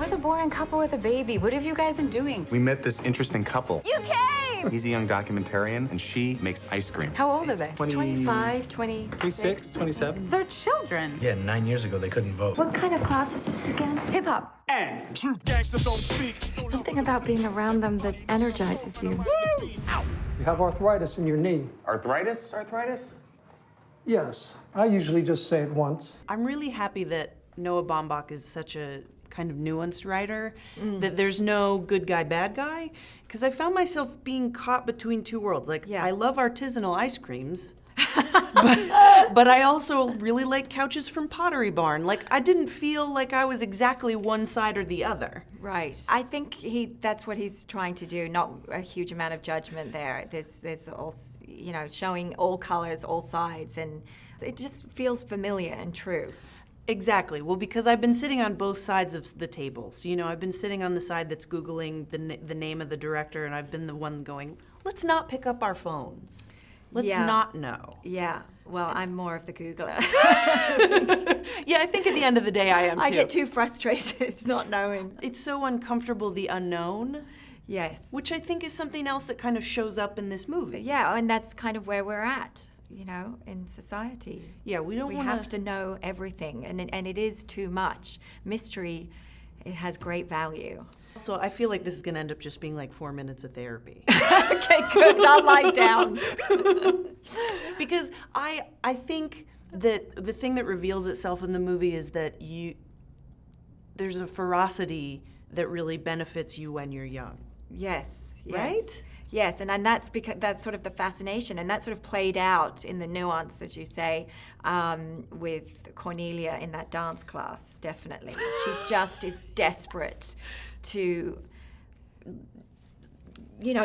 We're the boring couple with a baby. What have you guys been doing? We met this interesting couple. You came! He's a young documentarian, and she makes ice cream. How old are they? 25, 26. 27. They're children. Yeah, 9 years ago they couldn't vote. What kind of class is this again? Hip-hop. And true gangsters don't speak. There's something about being around them that energizes you. You have arthritis in your knee. Arthritis? Arthritis? Yes. I usually just say it once. I'm really happy that Noah Baumbach is such a kind of nuanced writer, that there's no good guy, bad guy, because I found myself being caught between two worlds. Like, I love artisanal ice creams, but I also really like couches from Pottery Barn. Like, I didn't feel like I was exactly one side or the other. Right. I think that's what he's trying to do, not a huge amount of judgment there. There's all, showing all colors, all sides, and it just feels familiar and true. Exactly. Well, because I've been sitting on both sides of the tables. I've been sitting on the side that's Googling the name of the director, and I've been the one going, let's not pick up our phones. Let's not know. Yeah. Well, I'm more of the Googler. Yeah, I think at the end of the day I am too. I get too frustrated not knowing. It's so uncomfortable, the unknown. Yes. Which I think is something else that kind of shows up in this movie. Yeah, and that's kind of where we're at, in society. Yeah, we have to know everything, and it is too much. Mystery, it has great value. So I feel like this is going to end up just being like 4 minutes of therapy. Okay, good. I'll lie down. Because I think that the thing that reveals itself in the movie is that there's a ferocity that really benefits you when you're young. Yes. Right? Yes, and that's because that's sort of the fascination, and that sort of played out in the nuance, as you say, with Cornelia in that dance class, definitely. She just is desperate to,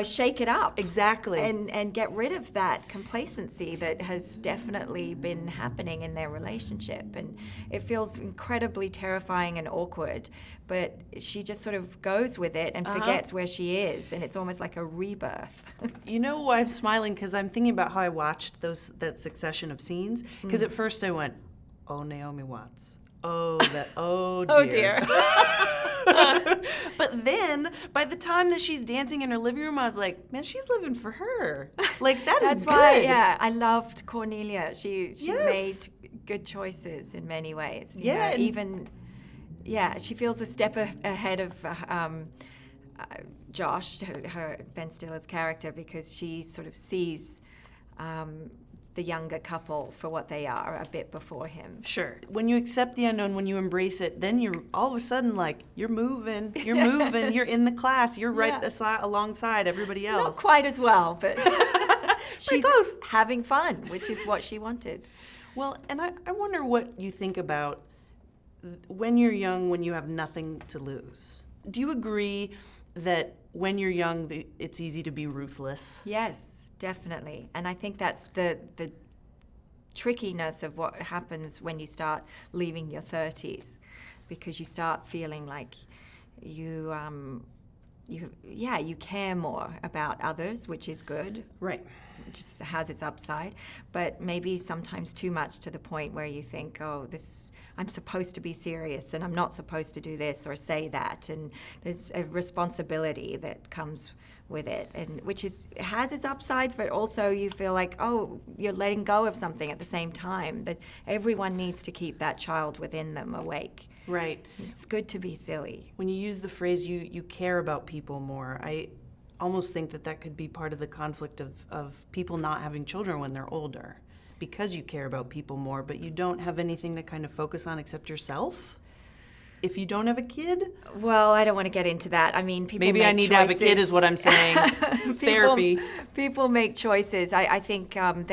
shake it up. Exactly. And get rid of that complacency that has definitely been happening in their relationship. And it feels incredibly terrifying and awkward, but she just sort of goes with it and forgets where she is, and it's almost like a rebirth. You know why I'm smiling? Because I'm thinking about how I watched that succession of scenes. Because at first I went, oh, Naomi Watts. Oh, dear. Oh, dear. But then, by the time that she's dancing in her living room, I was like, man, she's living for her. Like, That's good. why, I loved Cornelia. She Yes. made good choices in many ways. Yeah, and she feels a step ahead of Josh, her Ben Stiller's character, because she sort of sees the younger couple for what they are a bit before him. Sure. When you accept the unknown, when you embrace it, then you're all of a sudden like, you're moving, you're in the class, you're right alongside everybody else. Not quite as well, but she's close. having fun, which is what she wanted. Well, and I wonder what you think about when you're young, when you have nothing to lose. Do you agree that when you're young, it's easy to be ruthless? Yes. Definitely. And I think that's the trickiness of what happens when you start leaving your 30s, because you start feeling like you care more about others, which is good. Right. It just has its upside, but maybe sometimes too much to the point where you think, I'm supposed to be serious and I'm not supposed to do this or say that, and there's a responsibility that comes with it, and which has its upsides, but also you feel like, you're letting go of something at the same time, that everyone needs to keep that child within them awake. Right. It's good to be silly. When you use the phrase, you care about people more, I almost think that could be part of the conflict of people not having children when they're older, because you care about people more, but you don't have anything to kind of focus on except yourself. If you don't have a kid? Well, I don't want to get into that. I mean, people Maybe make I need choices. to have a kid is what I'm saying. Therapy. People make choices. I think and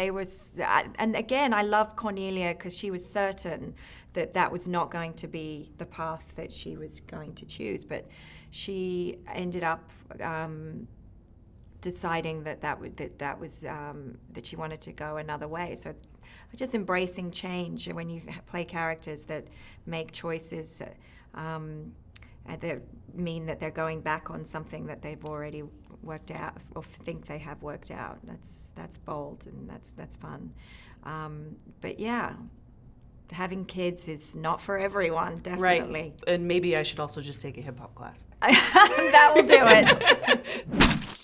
again, I love Cornelia because she was certain that was not going to be the path that she was going to choose. But she ended up deciding that she wanted to go another way. So just embracing change when you play characters that make choices that mean that they're going back on something that they've already worked out or think they have worked out. That's bold and that's fun. But yeah, having kids is not for everyone, definitely. Right. And maybe I should also just take a hip hop class. That will do it.